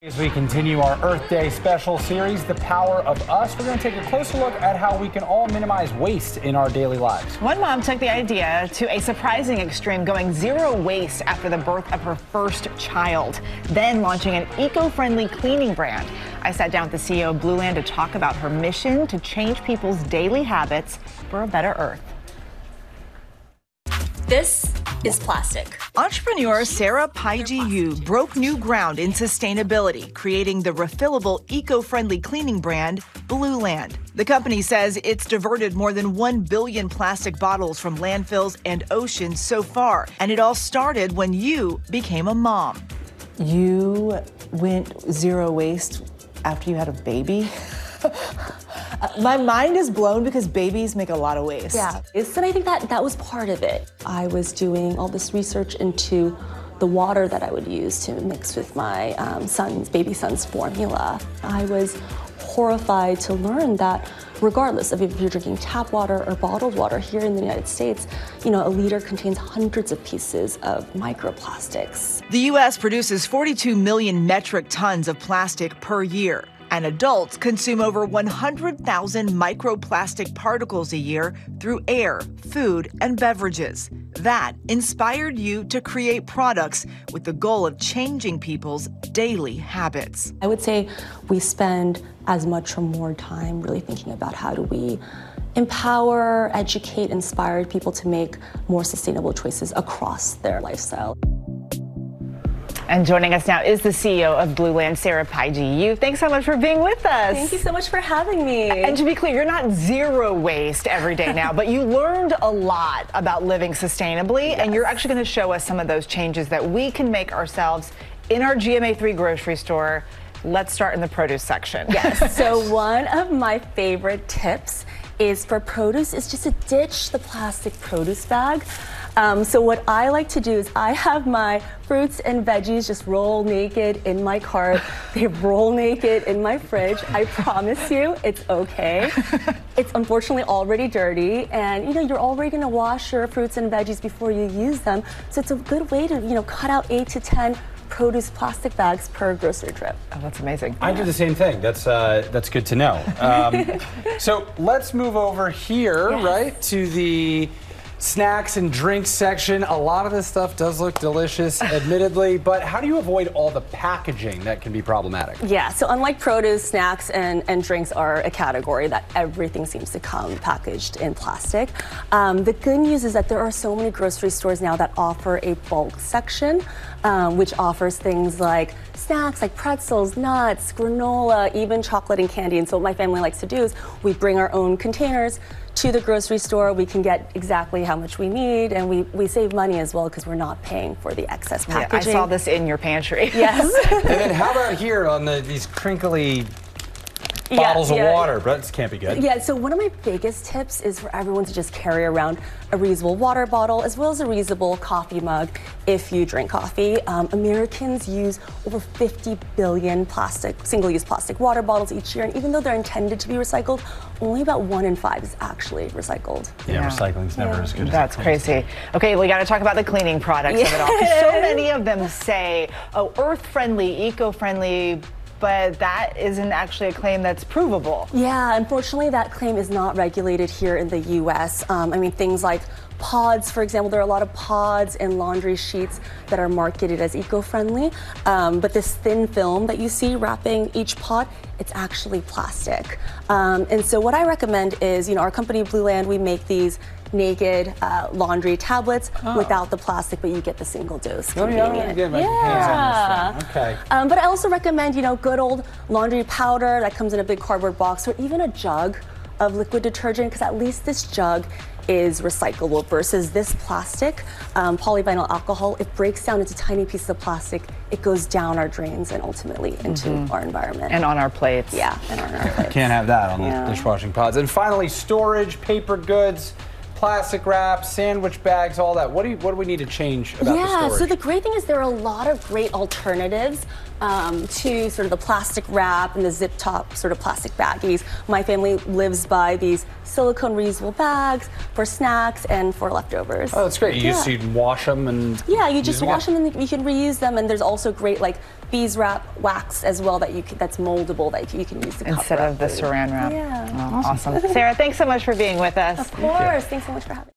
As we continue our Earth Day special series, The Power of Us, we're going to take a closer look at how we can all minimize waste in our daily lives. One mom took the idea to a surprising extreme, going zero waste after the birth of her first child, then launching an eco-friendly cleaning brand. I sat down with the CEO of Blueland to talk about her mission to change people's daily habits for a better Earth. This is plastic. Entrepreneur Paiji Yoo broke new ground in sustainability, creating the refillable, eco-friendly cleaning brand Blueland. The company says it's diverted more than 1 billion plastic bottles from landfills and oceans so far, and it all started when you became a mom. You went zero waste after you had a baby? My mind is blown because babies make a lot of waste. Yeah, and I think that was part of it. I was doing all this research into the water that I would use to mix with my baby son's formula. I was horrified to learn that regardless of if you're drinking tap water or bottled water here in the United States, a liter contains hundreds of pieces of microplastics. The U.S. produces 42 million metric tons of plastic per year. And adults consume over 100,000 microplastic particles a year through air, food, and beverages. That inspired you to create products with the goal of changing people's daily habits. I would say we spend as much or more time really thinking about how do we empower, educate, inspire people to make more sustainable choices across their lifestyle. And joining us now is the CEO of Blueland, Paiji Yoo. Thanks so much for being with us. Thank you so much for having me. And to be clear, you're not zero waste every day now, but you learned a lot about living sustainably, yes. And you're actually going to show us some of those changes that we can make ourselves in our GMA3 grocery store. Let's start in the produce section. Yes, so one of my favorite tips is for produce is just to ditch the plastic produce bag. So what I like to do is I have my fruits and veggies just roll naked in my cart. They roll naked in my fridge. I promise you, it's okay. It's unfortunately already dirty, and you're already going to wash your fruits and veggies before you use them. So it's a good way to cut out 8 to 10 produce plastic bags per grocery trip. Oh, that's amazing. I do the same thing. That's good to know. So let's move over here, yes. Right, to the snacks and drinks section. A lot of this stuff does look delicious, admittedly, but how do you avoid all the packaging that can be problematic? Yeah, so unlike produce, snacks and drinks are a category that everything seems to come packaged in plastic. The good news is that there are so many grocery stores now that offer a bulk section, which offers things like snacks like pretzels, nuts, granola, even chocolate and candy. And so what my family likes to do is we bring our own containers to the grocery store. We can get exactly how much we need, and we save money as well because we're not paying for the excess packaging. Yeah, I saw this in your pantry. Yes. And then how about here on these crinkly bottles of water? But this can't be good. Yeah, so one of my biggest tips is for everyone to just carry around a reusable water bottle as well as a reusable coffee mug if you drink coffee. Americans use over 50 billion single-use plastic water bottles each year, and even though they're intended to be recycled, only about 1 in 5 is actually recycled. Yeah, recycling's never as good as that's crazy. Okay, we got to talk about the cleaning products of it all. So many of them say, oh, earth-friendly, eco-friendly, but that isn't actually a claim that's provable. Yeah, unfortunately, that claim is not regulated here in the U.S. Things like pods, for example, there are a lot of pods and laundry sheets that are marketed as eco-friendly, but this thin film that you see wrapping each pod, it's actually plastic. And so what I recommend is, our company Blueland, we make these naked laundry tablets without the plastic, but you get the single dose. Convenient. Okay. But I also recommend, good old laundry powder that comes in a big cardboard box, or even a jug of liquid detergent, because at least this jug is recyclable versus this plastic, polyvinyl alcohol. It breaks down into tiny pieces of plastic. It goes down our drains and ultimately into our environment. And on our plates. Yeah, and on our plates. Can't have that on the dishwashing pods. And finally, storage, paper goods, plastic wrap, sandwich bags, all that. What do we need to change about the storage? Yeah, so the great thing is there are a lot of great alternatives to sort of the plastic wrap and the zip top sort of plastic baggies. My family lives by these silicone reusable bags for snacks and for leftovers. Oh, that's great. You just wash them and you just wash them and you can reuse them. And there's also great beeswax wax as well that's moldable that you can use to instead cover of the food. saran wrap. Yeah. Oh, awesome. Sarah, thanks so much for being with us. Of course. Thanks so much for having me.